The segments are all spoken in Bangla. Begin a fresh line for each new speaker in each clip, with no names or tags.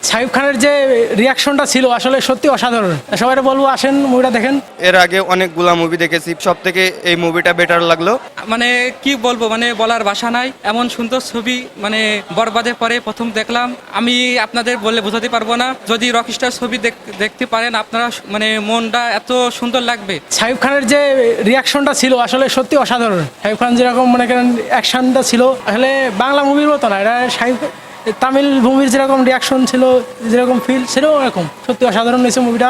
সাকিব খানের যে রিয়াকশনটা ছিল আসলে সত্যি অসাধারণ। সবাই বলবো আসেন মুভিটা দেখেন।
এর আগে অনেকগুলা মুভি দেখেছি, সব থেকে এই মুভিটা বেটার লাগলো।
মানে কি বলবো, মানে বলার ভাষা নাই, এমন সুন্দর ছবি মানে বরবাদের পরে প্রথম দেখলাম। আমি আপনাদের বলে বোঝাতে পারবো না, যদি রকস্টার ছবি দেখতে পারেন আপনারা, মানে মনটা এত সুন্দর লাগবে।
সাকিব খানের যে রিয়াকশনটা ছিল আসলে সত্যি অসাধারণ। সাকিব খান যেরকম মনে করেন অ্যাকশনটা ছিল আসলে বাংলা মুভির মতো না, এটা সাকিব তামিল মুভির যেরকম রিয়াকশন ছিল, যেরকম ফিল ছিল এরকম সত্যি অসাধারণ হয়েছে মুভিটা।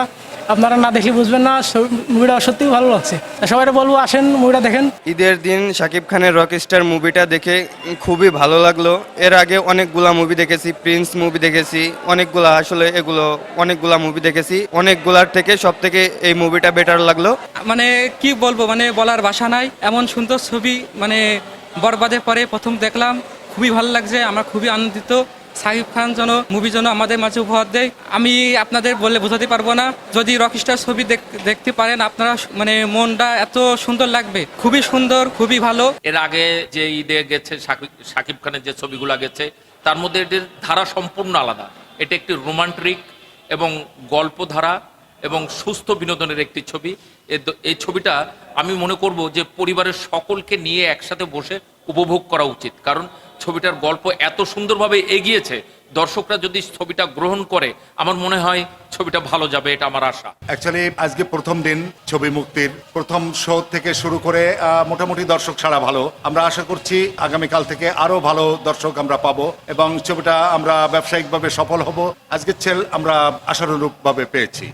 আপনারা না দেখলে বুঝবেন না, মুভিটা সত্যিই ভালো লাগছে। সবাই বলবো আসেন মুভিটা দেখেন।
ঈদের দিন শাকিব খানের রকস্টার মুভিটা দেখে খুবই ভালো লাগলো। এর আগে অনেকগুলা মুভি দেখেছি, প্রিন্স মুভি দেখেছি, অনেকগুলা মুভি দেখেছি, অনেকগুলার থেকে সব থেকে এই মুভিটা বেটার লাগলো।
মানে কি বলবো, মানে বলার ভাষা নাই, এমন সুন্দর ছবি মানে বরবাদের পরে প্রথম দেখলাম। খুবই ভালো লাগছে, আমরা খুবই আনন্দিত। সাকিব খান যেন মুভি যেন আমাদের মাঝে উপহার দেয়, আমি আপনাদের বলে বোঝাতে পারবো না। যদি রকস্টার ছবি দেখতে পারেন আপনারা, মানে মনটা এত সুন্দর লাগবে। খুবই সুন্দর, খুবই ভালো।
এর আগে যে ঈদে গেছে শাকিব খানের যে ছবিগুলো গেছে, তার মধ্যে এটির ধারা সম্পূর্ণ আলাদা। এটা একটি রোমান্টিক এবং গল্পধারা এবং সুস্থ বিনোদনের একটি ছবি। এই ছবিটা আমি মনে করব যে পরিবারের সকলকে নিয়ে একসাথে বসে উপভোগ করা উচিত, কারণ ছবিটার গল্প এত সুন্দরভাবে এগিয়েছে। দর্শকরা যদি ছবিটা গ্রহণ করে, আমার মনে হয় ছবিটা ভালো যাবে, এটা আমার আশা।
অ্যাকচুয়ালি আজকে প্রথম দিন ছবি মুক্তির, প্রথম শো থেকে শুরু করে মোটামুটি দর্শক ছাড়া ভালো। আমরা আশা করছি আগামীকাল থেকে আরো ভালো দর্শক আমরা পাবো এবং ছবিটা আমরা ব্যবসায়িকভাবে সফল হব। আজকের সেল আমরা আশানুরূপভাবে পেয়েছি।